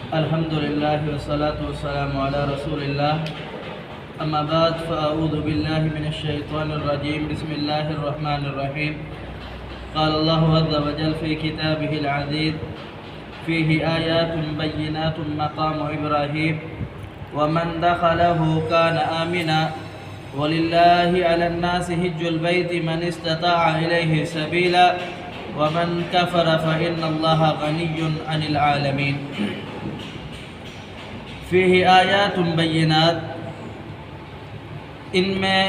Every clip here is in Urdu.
الحمد لله والصلاة والسلام على رسول الله. أما بعد فأعوذ بالله من الشيطان الرجيم. بسم الله الرحمن الرحيم. قال الله عز وجل في كتابه العزيز فيه آيات بينات مقام إبراهيم ومن دخله كان آمنا ولله على الناس حج البيت من استطاع إليه سبيلا ومن كفر فإن الله غني عن العالمين. فیہ آیات بینات، ان میں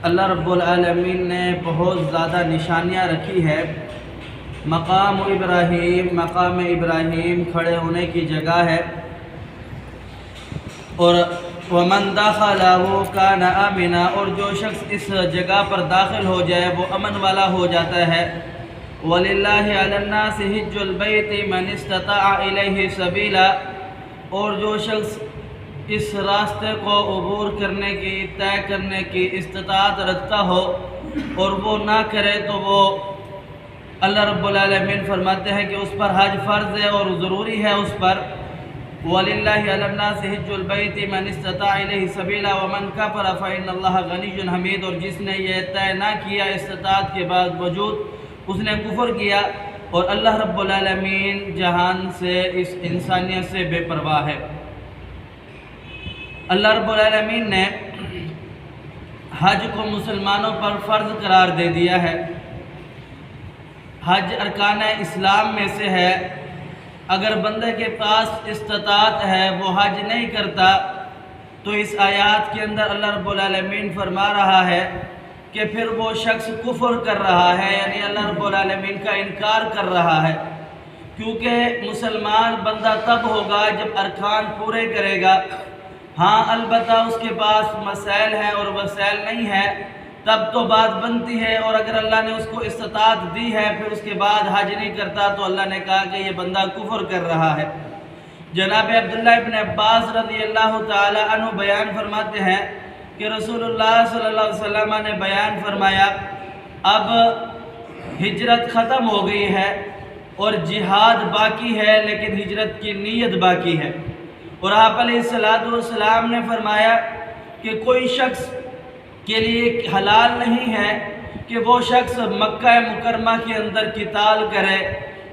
اللہ رب العالمین نے بہت زیادہ نشانیاں رکھی ہے. مقام ابراہیم کھڑے ہونے کی جگہ ہے، اور ومن دخلہ کان آمنا، اور جو شخص اس جگہ پر داخل ہو جائے وہ امن والا ہو جاتا ہے. وَلِلَّهِ عَلَى النَّاسِ حِجُّ الْبَيْتِ مَنِ اسْتَطَاعَ إِلَيْهِ سَبِيلًا، اور جو شخص اس راستے کو عبور کرنے کی، طے کرنے کی استطاعت رکھتا ہو اور وہ نہ کرے تو وہ اللہ رب العالمین فرماتے ہیں کہ اس پر حج فرض ہے اور ضروری ہے اس پر. وَلِلَّهِ عَلَى النَّاسِ حِجُّ الْبَيْتِ مَنِ اسْتَطَاعَ إِلَيْهِ سَبِيلًا وَمَنْ كَفَرَ فَإِنَّ اللَّهَ غَنِيٌّ حَمِيدٌ، اور جس نے یہ طے نہ کیا استطاعت کے باوجود اس نے کفر کیا، اور اللہ رب العالمین جہان سے، اس انسانیت سے بے پرواہ ہے. اللہ رب العالمین نے حج کو مسلمانوں پر فرض قرار دے دیا ہے. حج ارکان اسلام میں سے ہے. اگر بندے کے پاس استطاعت ہے وہ حج نہیں کرتا تو اس آیات کے اندر اللہ رب العالمین فرما رہا ہے کہ پھر وہ شخص کفر کر رہا ہے، یعنی اللہ رب العالمین کا انکار کر رہا ہے. کیونکہ مسلمان بندہ تب ہوگا جب ارکان پورے کرے گا. ہاں البتہ اس کے پاس مسائل ہیں اور وسائل نہیں ہے تب تو بات بنتی ہے، اور اگر اللہ نے اس کو استطاعت دی ہے پھر اس کے بعد حج نہیں کرتا تو اللہ نے کہا کہ یہ بندہ کفر کر رہا ہے. جناب عبداللہ ابن عباس رضی اللہ تعالی عنہ بیان فرماتے ہیں کہ رسول اللہ صلی اللہ علیہ وسلم نے بیان فرمایا اب ہجرت ختم ہو گئی ہے اور جہاد باقی ہے، لیکن ہجرت کی نیت باقی ہے. اور آپ علیہ السلام نے فرمایا کہ کوئی شخص کے لیے حلال نہیں ہے کہ وہ شخص مکہ مکرمہ کے اندر قتال کرے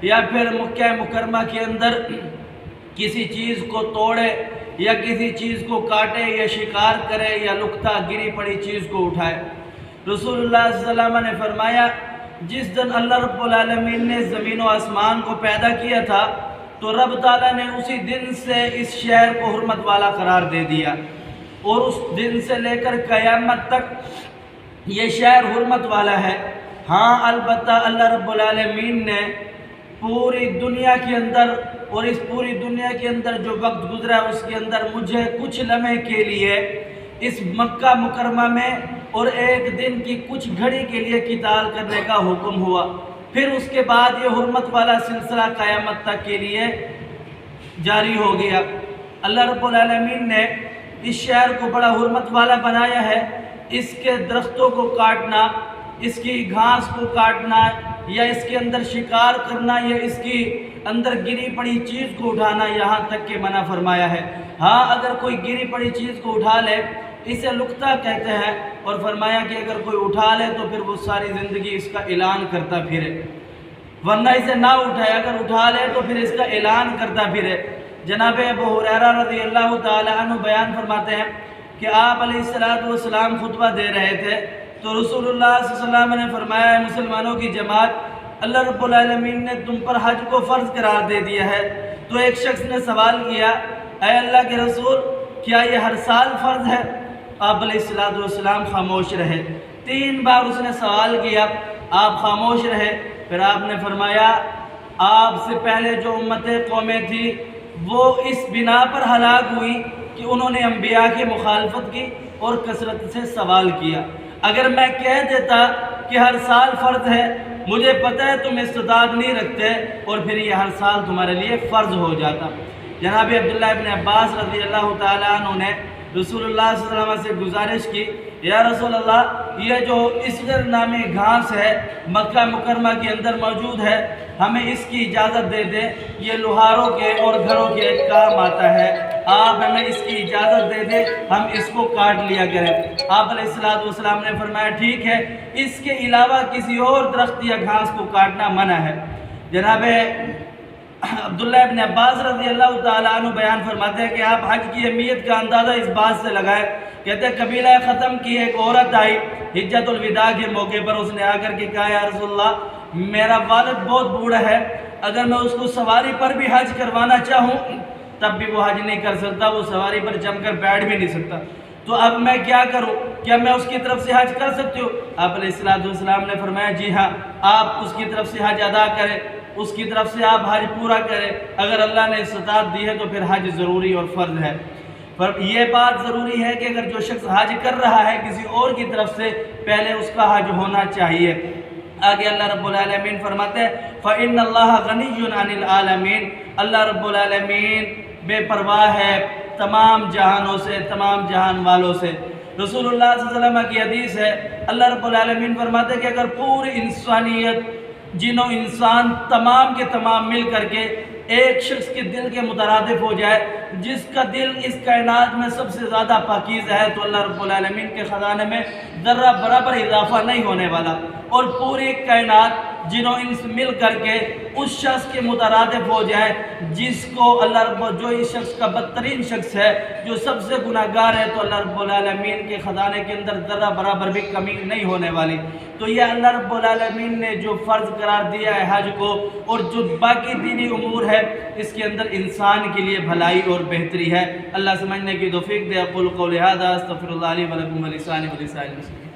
یا پھر مکہ مکرمہ کے اندر کسی چیز کو توڑے یا کسی چیز کو کاٹے یا شکار کرے یا لکتا گری پڑی چیز کو اٹھائے. رسول اللہ صلی اللہ علیہ وسلم نے فرمایا جس دن اللہ رب العالمین نے زمین و آسمان کو پیدا کیا تھا تو رب تعالیٰ نے اسی دن سے اس شہر کو حرمت والا قرار دے دیا، اور اس دن سے لے کر قیامت تک یہ شہر حرمت والا ہے. ہاں البتہ اللہ رب العالمین نے پوری دنیا کے اندر، اور اس پوری دنیا کے اندر جو وقت گزرا اس کے اندر مجھے کچھ لمحے کے لیے اس مکہ مکرمہ میں اور ایک دن کی کچھ گھڑی کے لیے قتال کرنے کا حکم ہوا. پھر اس کے بعد یہ حرمت والا سلسلہ قیامت تک کے لیے جاری ہو گیا. اللہ رب العالمین نے اس شہر کو بڑا حرمت والا بنایا ہے. اس کے درختوں کو کاٹنا، اس کی گھاس کو کاٹنا یا اس کے اندر شکار کرنا یا اس کی اندر گری پڑی چیز کو اٹھانا یہاں تک کہ منع فرمایا ہے. ہاں اگر کوئی گری پڑی چیز کو اٹھا لے اسے لقطہ کہتے ہیں، اور فرمایا کہ اگر کوئی اٹھا لے تو پھر وہ ساری زندگی اس کا اعلان کرتا پھرے، ورنہ اسے نہ اٹھائے، اگر اٹھا لے تو پھر اس کا اعلان کرتا پھرے. جناب ابو ہریرہ رضی اللہ تعالی عنہ بیان فرماتے ہیں کہ آپ علیہ السلام خطبہ دے رہے تھے تو رسول اللہ صلی اللہ علیہ وسلم نے فرمایا مسلمانوں کی جماعت، اللہ رب العالمین نے تم پر حج کو فرض قرار دے دیا ہے. تو ایک شخص نے سوال کیا اے اللہ کے رسول کیا یہ ہر سال فرض ہے؟ آپ علیہ السلام خاموش رہے. 3 بار اس نے سوال کیا، آپ خاموش رہے. پھر آپ نے فرمایا آپ سے پہلے جو قومیں تھی وہ اس بنا پر ہلاک ہوئی کہ انہوں نے انبیاء کی مخالفت کی اور کثرت سے سوال کیا. اگر میں کہہ دیتا کہ ہر سال فرض ہے، مجھے پتہ ہے تم استطاعت نہیں رکھتے اور پھر یہ ہر سال تمہارے لیے فرض ہو جاتا. جناب عبداللہ ابن عباس رضی اللہ تعالیٰ عنہ نے رسول اللہ صلی اللہ علیہ وسلم سے گزارش کی، یا رسول اللہ یہ جو اسغر نامی گھاس ہے مکہ مکرمہ کے اندر موجود ہے، ہمیں اس کی اجازت دے دیں، یہ لوہاروں کے اور گھروں کے کام آتا ہے، آپ ہمیں اس کی اجازت دے دیں، ہم اس کو کاٹ لیا کریں۔ آپ علیہ السلام نے فرمایا ٹھیک ہے، اس کے علاوہ کسی اور درخت یا گھاس کو کاٹنا منع ہے۔ جناب عبداللہ ابن عباس رضی اللہ تعالیٰ عنہ بیان فرماتے ہیں کہ آپ حج کی اہمیت کا اندازہ اس بات سے لگائے، کہتے ہیں قبیلہ ختم کی ایک عورت آئی حجۃ الوداع کے موقع پر، اس نے آ کر کے کہا یا رسول اللہ میرا والد بہت بوڑھا ہے، اگر میں اس کو سواری پر بھی حج کروانا چاہوں تب بھی وہ حج نہیں کر سکتا، وہ سواری پر جم کر بیٹھ بھی نہیں سکتا، تو اب میں کیا کروں، کیا میں اس کی طرف سے حج کر سکتی ہوں؟ آپ علیہ السلام نے فرمایا جی ہاں، آپ اس کی طرف سے حج ادا کریں، اس کی طرف سے آپ حج پورا کریں، اگر اللہ نے استطاعت دی ہے تو پھر حج ضروری اور فرض ہے۔ پر یہ بات ضروری ہے کہ اگر جو شخص حج کر رہا ہے کسی اور کی طرف سے، پہلے اس کا حج ہونا چاہیے۔ آگے اللہ رب العالمین فرماتے ہیں فَإِنَّ اللَّهَ غَنِيٌّ عَنِ الْعَالَمِينَ، اللہ رب العالمین بے پرواہ ہے تمام جہانوں سے، تمام جہان والوں سے۔ رسول اللہ صلی اللہ علیہ وسلم کی حدیث ہے، اللہ رب العالمین فرماتے ہیں کہ اگر پوری انسانیت، جن و انسان تمام کے تمام مل کر کے ایک شخص کے دل کے مترادف ہو جائے، جس کا دل اس کائنات میں سب سے زیادہ پاکیزہ ہے، تو اللہ رب العالمین کے خزانے میں ذرہ برابر اضافہ نہیں ہونے والا، اور پوری کائنات جن و انس مل کر کے اس شخص کے مترادف ہو جائے جس کو اللہ رب، جو اس شخص کا بدترین شخص ہے، جو سب سے گناہگار ہے، تو اللہ رب العالمین کے خزانے کے اندر ذرہ برابر بھی کمی نہیں ہونے والی۔ تو یہ اللہ رب العالمین نے جو فرض قرار دیا ہے حج کو، اور جو باقی دینی امور ہے، اس کے اندر انسان کے لیے بھلائی اور بہتری ہے۔ اللہ سمجھنے کی توفیق دے۔ اقول قولی ھذا استغفر اللہ لی ولکم ولسائر المسلمین۔